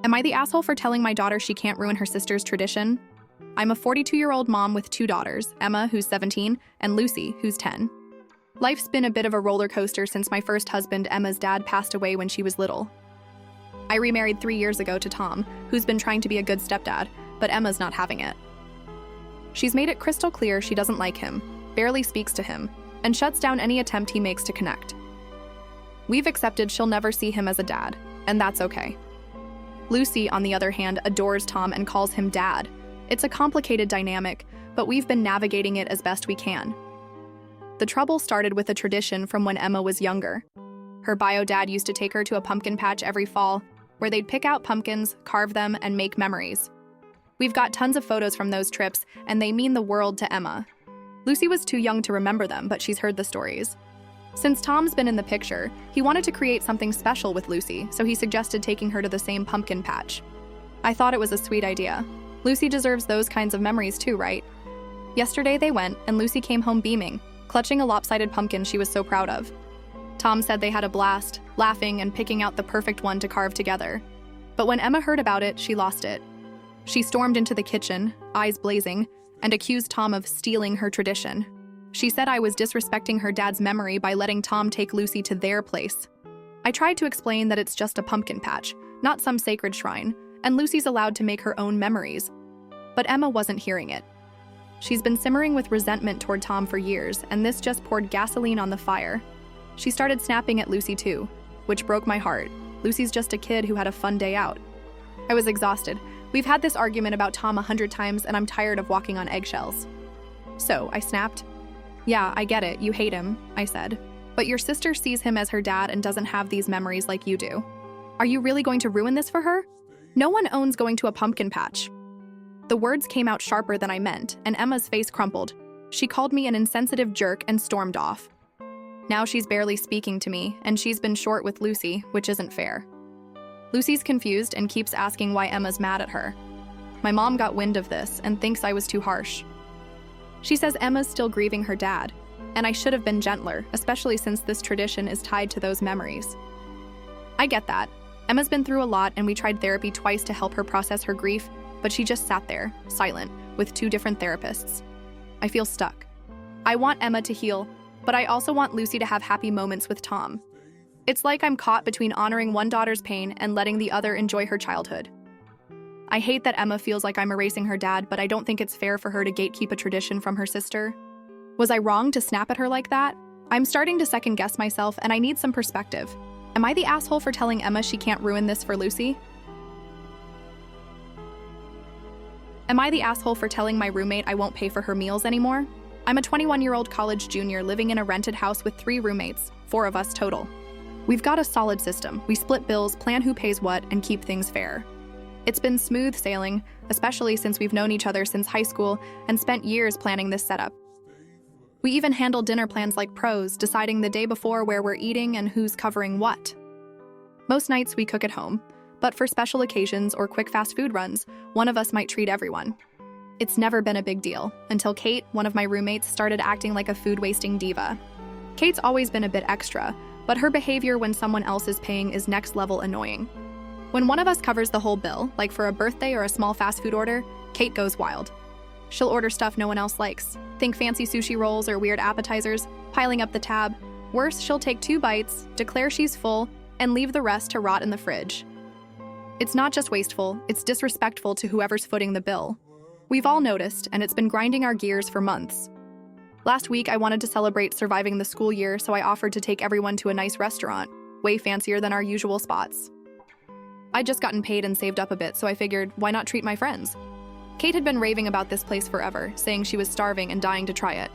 Am I the asshole for telling my daughter she can't ruin her sister's tradition? I'm a 42-year-old mom with 2 daughters, Emma, who's 17, and Lucy, who's 10. Life's been a bit of a roller coaster since my first husband, Emma's dad, passed away when she was little. I remarried 3 years ago to Tom, who's been trying to be a good stepdad, but Emma's not having it. She's made it crystal clear she doesn't like him, barely speaks to him, and shuts down any attempt he makes to connect. We've accepted she'll never see him as a dad, and that's okay. Lucy, on the other hand, adores Tom and calls him dad. It's a complicated dynamic, but we've been navigating it as best we can. The trouble started with a tradition from when Emma was younger. Her bio dad used to take her to a pumpkin patch every fall, where they'd pick out pumpkins, carve them, and make memories. We've got tons of photos from those trips, and they mean the world to Emma. Lucy was too young to remember them, but she's heard the stories. Since Tom's been in the picture, he wanted to create something special with Lucy, so he suggested taking her to the same pumpkin patch. I thought it was a sweet idea. Lucy deserves those kinds of memories too, right? Yesterday they went, and Lucy came home beaming, clutching a lopsided pumpkin she was so proud of. Tom said they had a blast, laughing and picking out the perfect one to carve together. But when Emma heard about it, she lost it. She stormed into the kitchen, eyes blazing, and accused Tom of stealing her tradition. She said I was disrespecting her dad's memory by letting Tom take Lucy to their place. I tried to explain that it's just a pumpkin patch, not some sacred shrine, and Lucy's allowed to make her own memories. But Emma wasn't hearing it. She's been simmering with resentment toward Tom for years, and this just poured gasoline on the fire. She started snapping at Lucy too, which broke my heart. Lucy's just a kid who had a fun day out. I was exhausted. We've had this argument about Tom 100 times, and I'm tired of walking on eggshells. So, I snapped. Yeah, I get it, you hate him, I said. But your sister sees him as her dad and doesn't have these memories like you do. Are you really going to ruin this for her? No one owns going to a pumpkin patch. The words came out sharper than I meant, and Emma's face crumpled. She called me an insensitive jerk and stormed off. Now she's barely speaking to me, and she's been short with Lucy, which isn't fair. Lucy's confused and keeps asking why Emma's mad at her. My mom got wind of this and thinks I was too harsh. She says Emma's still grieving her dad, and I should have been gentler, especially since this tradition is tied to those memories. I get that. Emma's been through a lot, and we tried therapy twice to help her process her grief, but she just sat there, silent, with 2 different therapists. I feel stuck. I want Emma to heal, but I also want Lucy to have happy moments with Tom. It's like I'm caught between honoring one daughter's pain and letting the other enjoy her childhood. I hate that Emma feels like I'm erasing her dad, but I don't think it's fair for her to gatekeep a tradition from her sister. Was I wrong to snap at her like that? I'm starting to second-guess myself, and I need some perspective. Am I the asshole for telling Emma she can't ruin this for Lucy? Am I the asshole for telling my roommate I won't pay for her meals anymore? I'm a 21-year-old college junior living in a rented house with 3 roommates, 4 of us total. We've got a solid system. We split bills, plan who pays what, and keep things fair. It's been smooth sailing, especially since we've known each other since high school and spent years planning this setup. We even handle dinner plans like pros, deciding the day before where we're eating and who's covering what. Most nights we cook at home, but for special occasions or quick fast food runs, one of us might treat everyone. It's never been a big deal, until Kate, one of my roommates, started acting like a food-wasting diva. Kate's always been a bit extra, but her behavior when someone else is paying is next-level annoying. When one of us covers the whole bill, like for a birthday or a small fast food order, Kate goes wild. She'll order stuff no one else likes. Think fancy sushi rolls or weird appetizers, piling up the tab. Worse, she'll take 2 bites, declare she's full, and leave the rest to rot in the fridge. It's not just wasteful, it's disrespectful to whoever's footing the bill. We've all noticed, and it's been grinding our gears for months. Last week, I wanted to celebrate surviving the school year, so I offered to take everyone to a nice restaurant, way fancier than our usual spots. I'd just gotten paid and saved up a bit, so I figured, why not treat my friends? Kate had been raving about this place forever, saying she was starving and dying to try it.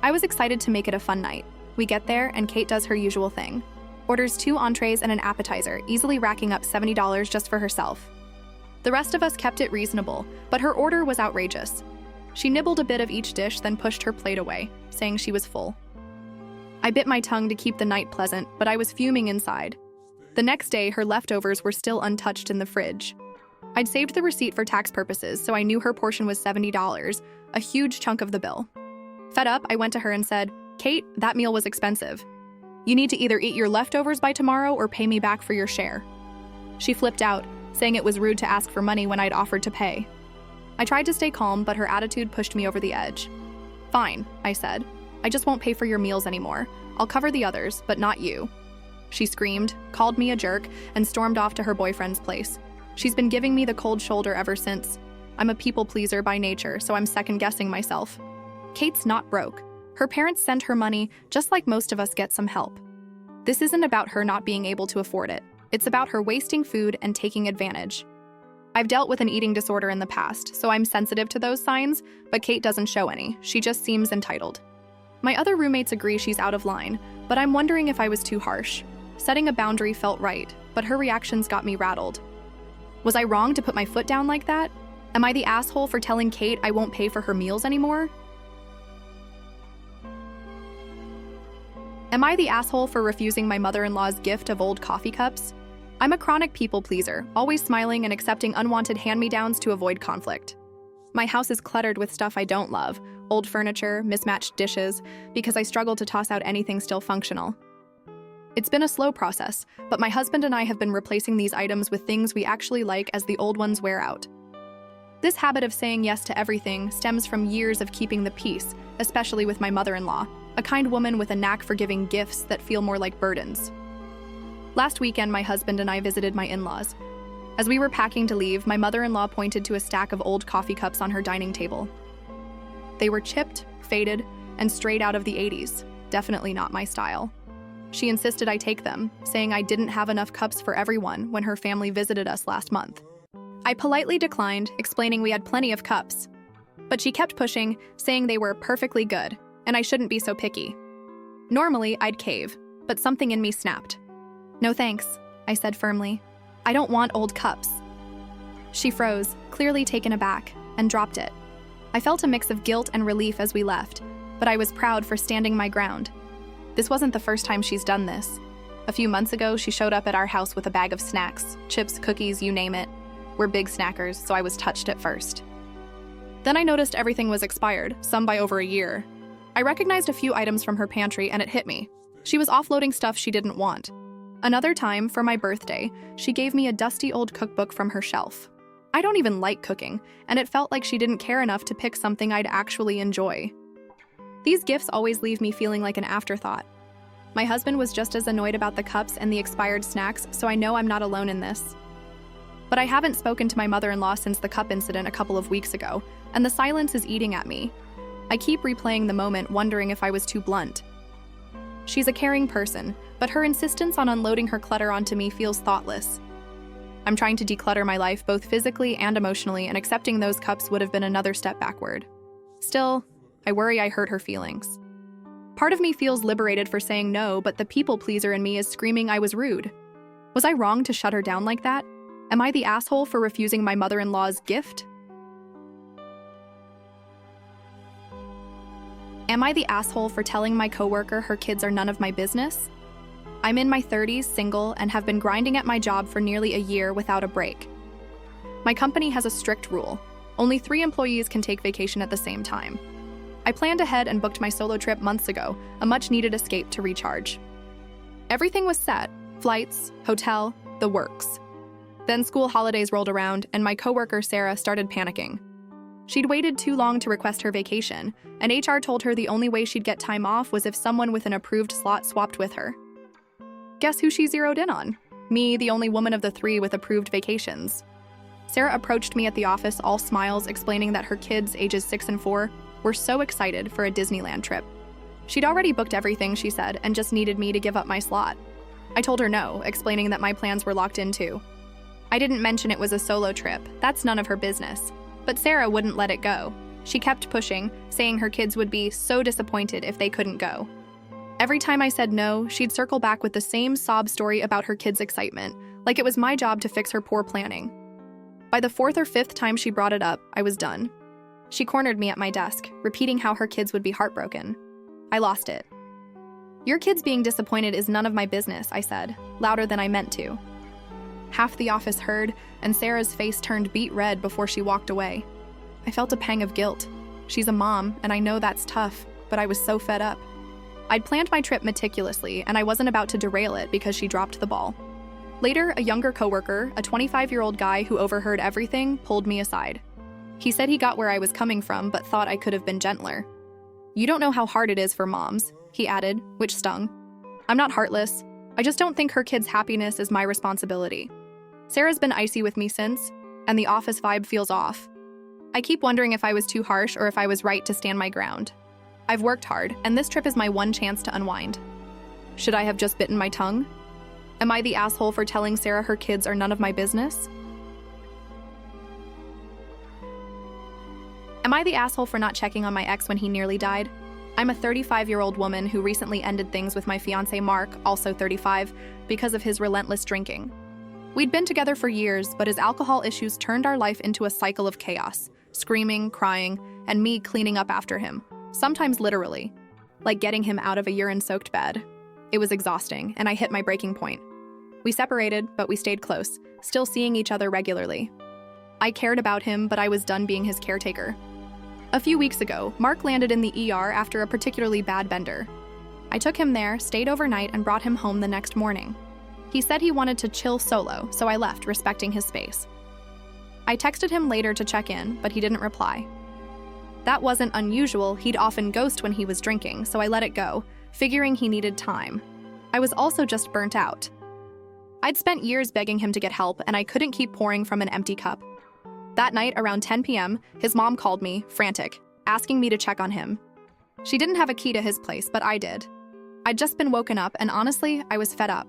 I was excited to make it a fun night. We get there, and Kate does her usual thing. Orders 2 entrees and an appetizer, easily racking up $70 just for herself. The rest of us kept it reasonable, but her order was outrageous. She nibbled a bit of each dish, then pushed her plate away, saying she was full. I bit my tongue to keep the night pleasant, but I was fuming inside. The next day, her leftovers were still untouched in the fridge. I'd saved the receipt for tax purposes, so I knew her portion was $70, a huge chunk of the bill. Fed up, I went to her and said, "Kate, that meal was expensive. You need to either eat your leftovers by tomorrow or pay me back for your share." She flipped out, saying it was rude to ask for money when I'd offered to pay. I tried to stay calm, but her attitude pushed me over the edge. "Fine," I said. "I just won't pay for your meals anymore. I'll cover the others, but not you." She screamed, called me a jerk, and stormed off to her boyfriend's place. She's been giving me the cold shoulder ever since. I'm a people pleaser by nature, so I'm second-guessing myself. Kate's not broke. Her parents send her money, just like most of us get some help. This isn't about her not being able to afford it. It's about her wasting food and taking advantage. I've dealt with an eating disorder in the past, so I'm sensitive to those signs, but Kate doesn't show any. She just seems entitled. My other roommates agree she's out of line, but I'm wondering if I was too harsh. Setting a boundary felt right, but her reactions got me rattled. Was I wrong to put my foot down like that? Am I the asshole for telling Kate I won't pay for her meals anymore? Am I the asshole for refusing my mother-in-law's gift of old coffee cups? I'm a chronic people pleaser, always smiling and accepting unwanted hand-me-downs to avoid conflict. My house is cluttered with stuff I don't love, old furniture, mismatched dishes, because I struggle to toss out anything still functional. It's been a slow process, but my husband and I have been replacing these items with things we actually like as the old ones wear out. This habit of saying yes to everything stems from years of keeping the peace, especially with my mother-in-law, a kind woman with a knack for giving gifts that feel more like burdens. Last weekend, my husband and I visited my in-laws. As we were packing to leave, my mother-in-law pointed to a stack of old coffee cups on her dining table. They were chipped, faded, and straight out of the 80s, definitely not my style. She insisted I take them, saying I didn't have enough cups for everyone when her family visited us last month. I politely declined, explaining we had plenty of cups. But she kept pushing, saying they were perfectly good, and I shouldn't be so picky. Normally, I'd cave, but something in me snapped. "No thanks," I said firmly. "I don't want old cups." She froze, clearly taken aback, and dropped it. I felt a mix of guilt and relief as we left, but I was proud for standing my ground. This wasn't the first time she's done this. A few months ago, she showed up at our house with a bag of snacks, chips, cookies, you name it. We're big snackers, so I was touched at first. Then I noticed everything was expired, some by over a year. I recognized a few items from her pantry and it hit me. She was offloading stuff she didn't want. Another time, for my birthday, she gave me a dusty old cookbook from her shelf. I don't even like cooking, and it felt like she didn't care enough to pick something I'd actually enjoy. These gifts always leave me feeling like an afterthought. My husband was just as annoyed about the cups and the expired snacks, so I know I'm not alone in this. But I haven't spoken to my mother-in-law since the cup incident a couple of weeks ago, and the silence is eating at me. I keep replaying the moment, wondering if I was too blunt. She's a caring person, but her insistence on unloading her clutter onto me feels thoughtless. I'm trying to declutter my life both physically and emotionally, and accepting those cups would have been another step backward. Still, I worry I hurt her feelings. Part of me feels liberated for saying no, but the people pleaser in me is screaming I was rude. Was I wrong to shut her down like that? Am I the asshole for refusing my mother-in-law's gift? Am I the asshole for telling my coworker her kids are none of my business? I'm in my 30s, single, and have been grinding at my job for nearly a year without a break. My company has a strict rule. Only 3 employees can take vacation at the same time. I planned ahead and booked my solo trip months ago, a much-needed escape to recharge. Everything was set: flights, hotel, the works. Then school holidays rolled around, and my coworker Sarah started panicking. She'd waited too long to request her vacation, and HR told her the only way she'd get time off was if someone with an approved slot swapped with her. Guess who she zeroed in on? Me, the only woman of the 3 with approved vacations. Sarah approached me at the office all smiles, explaining that her kids, ages 6 and 4, were so excited for a Disneyland trip. She'd already booked everything, she said, and just needed me to give up my slot. I told her no, explaining that my plans were locked in too. I didn't mention it was a solo trip. That's none of her business. But Sarah wouldn't let it go. She kept pushing, saying her kids would be so disappointed if they couldn't go. Every time I said no, she'd circle back with the same sob story about her kids' excitement, like it was my job to fix her poor planning. By the 4th or 5th time she brought it up, I was done. She cornered me at my desk, repeating how her kids would be heartbroken. I lost it. "Your kids being disappointed is none of my business," I said, louder than I meant to. Half the office heard, and Sarah's face turned beet red before she walked away. I felt a pang of guilt. She's a mom, and I know that's tough, but I was so fed up. I'd planned my trip meticulously, and I wasn't about to derail it because she dropped the ball. Later, a younger coworker, a 25-year-old guy who overheard everything, pulled me aside. He said he got where I was coming from, but thought I could have been gentler. "You don't know how hard it is for moms," he added, which stung. "I'm not heartless. I just don't think her kid's happiness is my responsibility. Sarah's been icy with me since, and the office vibe feels off. I keep wondering if I was too harsh or if I was right to stand my ground. I've worked hard, and this trip is my one chance to unwind. Should I have just bitten my tongue? Am I the asshole for telling Sarah her kids are none of my business? Am I the asshole for not checking on my ex when he nearly died? I'm a 35-year-old woman who recently ended things with my fiancé Mark, also 35, because of his relentless drinking. We'd been together for years, but his alcohol issues turned our life into a cycle of chaos, screaming, crying, and me cleaning up after him, sometimes literally, like getting him out of a urine-soaked bed. It was exhausting, and I hit my breaking point. We separated, but we stayed close, still seeing each other regularly. I cared about him, but I was done being his caretaker. A few weeks ago, Mark landed in the ER after a particularly bad bender. I took him there, stayed overnight, and brought him home the next morning. He said he wanted to chill solo, so I left, respecting his space. I texted him later to check in, but he didn't reply. That wasn't unusual. He'd often ghost when he was drinking, so I let it go, figuring he needed time. I was also just burnt out. I'd spent years begging him to get help, and I couldn't keep pouring from an empty cup. That night, around 10 p.m., his mom called me, frantic, asking me to check on him. She didn't have a key to his place, but I did. I'd just been woken up, and honestly, I was fed up.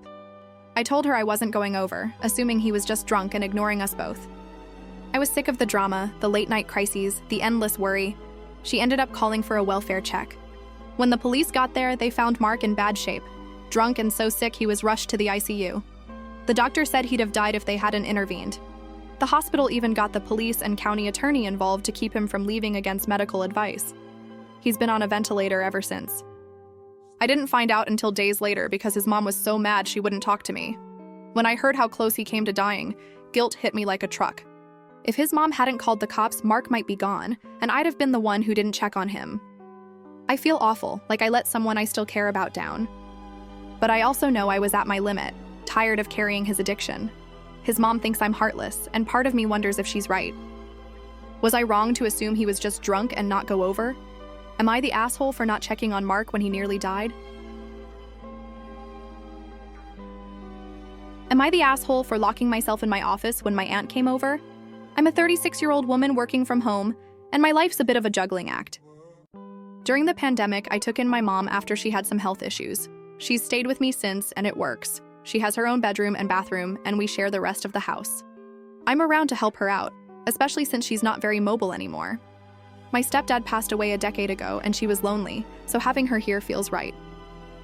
I told her I wasn't going over, assuming he was just drunk and ignoring us both. I was sick of the drama, the late-night crises, the endless worry. She ended up calling for a welfare check. When the police got there, they found Mark in bad shape, drunk and so sick he was rushed to the ICU. The doctor said he'd have died if they hadn't intervened. The hospital even got the police and county attorney involved to keep him from leaving against medical advice. He's been on a ventilator ever since. I didn't find out until days later because his mom was so mad she wouldn't talk to me. When I heard how close he came to dying, guilt hit me like a truck. If his mom hadn't called the cops, Mark might be gone, and I'd have been the one who didn't check on him. I feel awful, like I let someone I still care about down. But I also know I was at my limit, tired of carrying his addiction. His mom thinks I'm heartless, and part of me wonders if she's right. Was I wrong to assume he was just drunk and not go over? Am I the asshole for not checking on Mark when he nearly died? Am I the asshole for locking myself in my office when my aunt came over? I'm a 36-year-old woman working from home, and my life's a bit of a juggling act. During the pandemic, I took in my mom after she had some health issues. She's stayed with me since, and it works. She has her own bedroom and bathroom, and we share the rest of the house. I'm around to help her out, especially since she's not very mobile anymore. My stepdad passed away a decade ago, and she was lonely, so having her here feels right.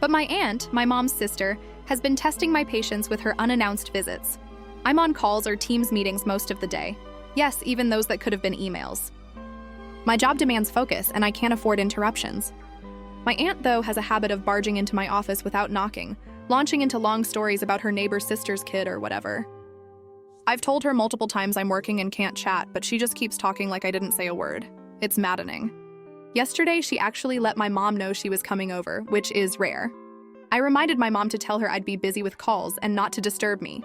But my aunt, my mom's sister, has been testing my patience with her unannounced visits. I'm on calls or Teams meetings most of the day. Yes, even those that could have been emails. My job demands focus, and I can't afford interruptions. My aunt, though, has a habit of barging into my office without knocking, launching into long stories about her neighbor's sister's kid or whatever. I've told her multiple times I'm working and can't chat, but she just keeps talking like I didn't say a word. It's maddening. Yesterday, she actually let my mom know she was coming over, which is rare. I reminded my mom to tell her I'd be busy with calls and not to disturb me.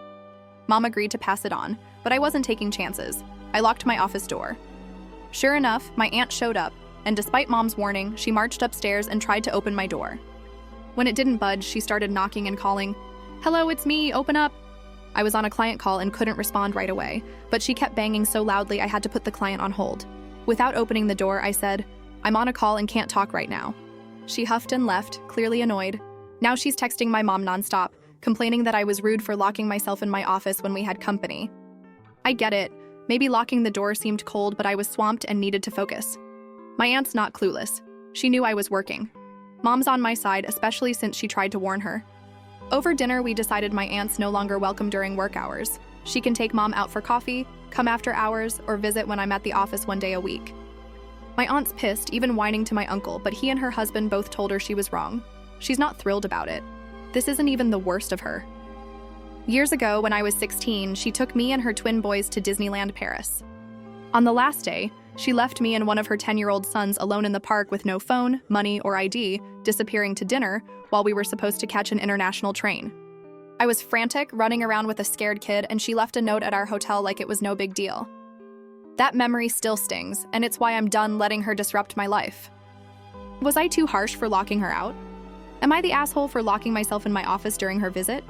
Mom agreed to pass it on, but I wasn't taking chances. I locked my office door. Sure enough, my aunt showed up, and despite Mom's warning, she marched upstairs and tried to open my door. When it didn't budge, she started knocking and calling, "Hello, it's me, open up." I was on a client call and couldn't respond right away, but she kept banging so loudly I had to put the client on hold. Without opening the door, I said, "I'm on a call and can't talk right now." She huffed and left, clearly annoyed. Now she's texting my mom nonstop, complaining that I was rude for locking myself in my office when we had company. I get it. Maybe locking the door seemed cold, but I was swamped and needed to focus. My aunt's not clueless. She knew I was working. Mom's on my side, especially since she tried to warn her. Over dinner, we decided my aunt's no longer welcome during work hours. She can take Mom out for coffee, come after hours, or visit when I'm at the office one day a week. My aunt's pissed, even whining to my uncle, but he and her husband both told her she was wrong. She's not thrilled about it. This isn't even the worst of her. Years ago, when I was 16, she took me and her twin boys to Disneyland Paris. On the last day, she left me and one of her 10-year-old sons alone in the park with no phone, money, or ID, disappearing to dinner while we were supposed to catch an international train. I was frantic, running around with a scared kid, and she left a note at our hotel like it was no big deal. That memory still stings, and it's why I'm done letting her disrupt my life. Was I too harsh for locking her out? Am I the asshole for locking myself in my office during her visit?